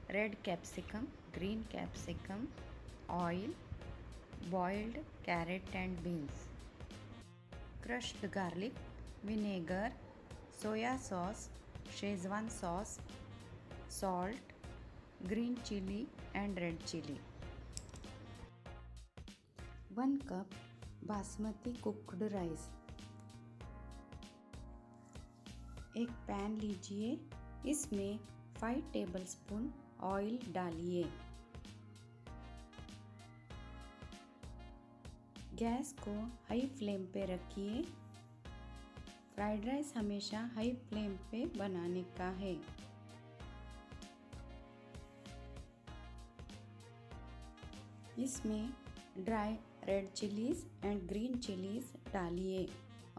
red capsicum, green capsicum, oil, boiled carrot and beans, crushed garlic, vinegar, soya sauce, Schezwan sauce, salt, green chilli and red chilli. 1 cup basmati cooked rice. एक pan लीजिए, इसमें 5 tablespoon oil डालिए। Gas को high flame पे रखिए। Fried rice हमेशा high flame पे बनाने का है। इसमें dry red chillies and green chillies डालिए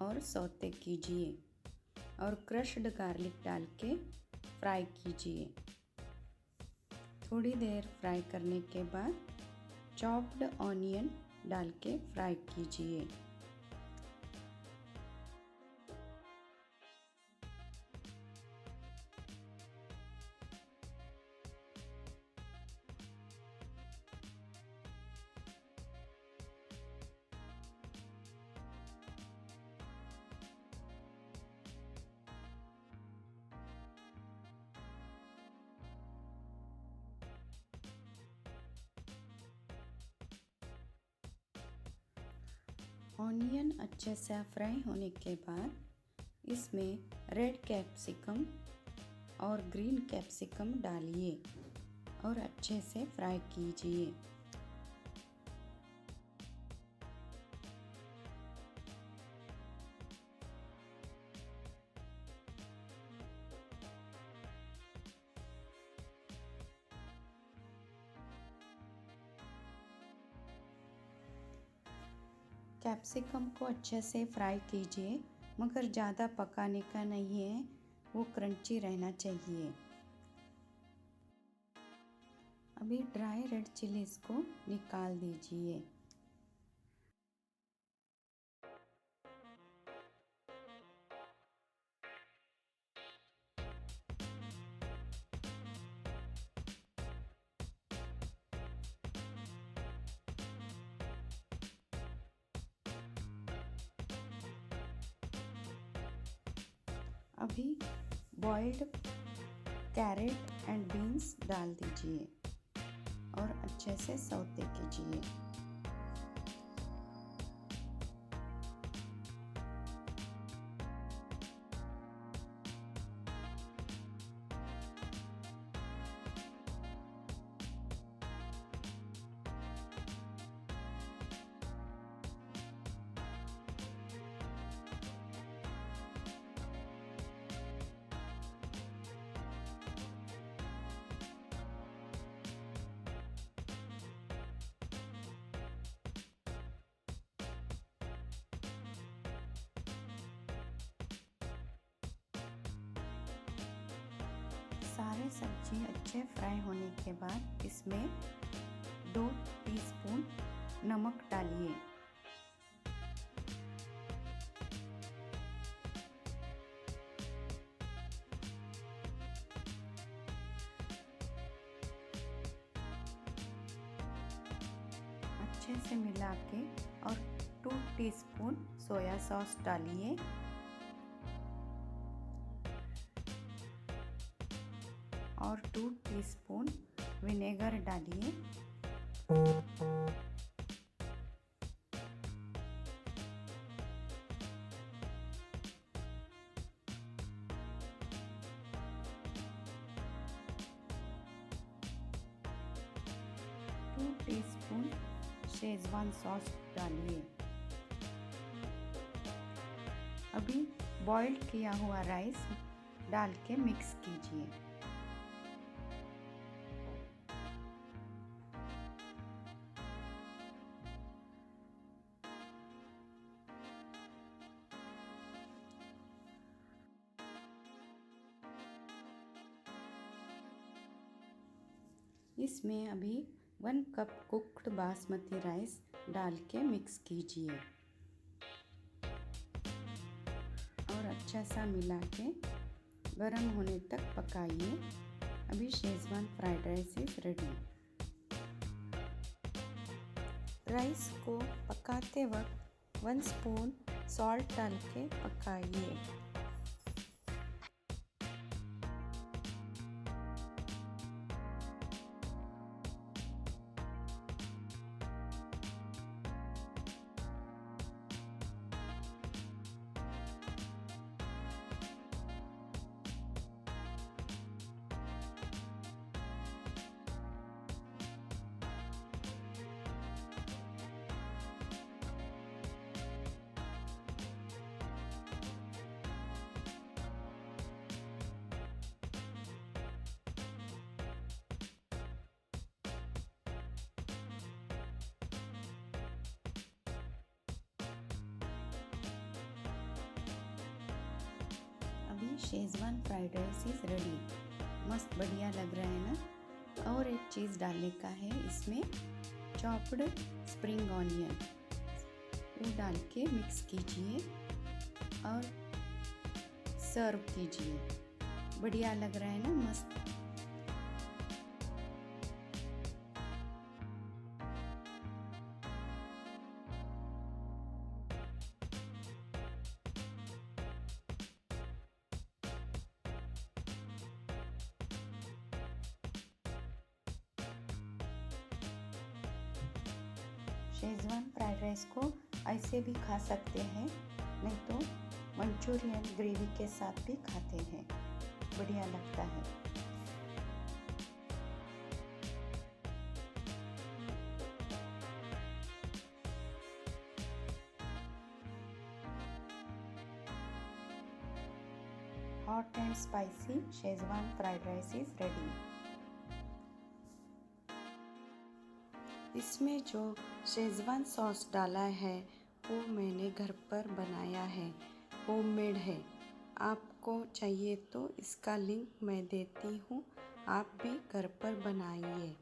और सौते कीजिए और क्रश्ड गार्लिक डाल के फ्राई कीजिए। थोड़ी देर फ्राई करने के बाद चॉप्ड ऑनियन डाल के फ्राई कीजिए। ऑनियन अच्छे से फ्राई होने के बाद इसमें रेड कैप्सिकम और ग्रीन कैप्सिकम डालिए और अच्छे से फ्राई कीजिए। कैप्सिकम को अच्छे से फ्राई कीजिए, मगर ज़्यादा पकाने का नहीं है, वो क्रंची रहना चाहिए। अभी ड्राई रेड चिलीज को निकाल दीजिए। अभी बॉइल्ड कैरेट एंड बीन्स डाल दीजिए और अच्छे से सौते कीजिए। सारे सब्जी अच्छे फ्राई होने के बाद इसमें 2 टीस्पून नमक डालिए। अच्छे से मिला के और 2 टीस्पून सोया सॉस डालिए और 2 टीस्पून विनेगर डालिए। टू टीस्पून शेजवान सॉस डालिए। अभी बॉइल्ड किया हुआ राइस डाल के मिक्स कीजिए। इसमें अभी 1 कप कुक्ड बासमती राइस डाल के मिक्स कीजिए और अच्छा सा मिला के गर्म होने तक पकाइए। अभी Schezwan Schezwan fried rice is ready. Rice को पकाते वक्त 1 स्पून सॉल्ट डाल के पकाइए। अभी Schezwan fried rice is ready. मस्त बढ़िया लग रहा है ना। और एक चीज़ डालने का है इसमें, चॉप्ड स्प्रिंग ऑनियन, वो डाल के मिक्स कीजिए और सर्व कीजिए। बढ़िया लग रहा है ना, मस्त। शेजवान फ्राइड राइस को ऐसे भी खा सकते हैं, नहीं तो मंचूरियन ग्रेवी के साथ भी खाते हैं, बढ़िया लगता है। Hot and spicy Schezwan fried rice is ready. इसमें जो शेजवान सॉस डाला है वो मैंने घर पर बनाया है, होममेड है। आपको चाहिए तो इसका लिंक मैं देती हूँ, आप भी घर पर बनाइए।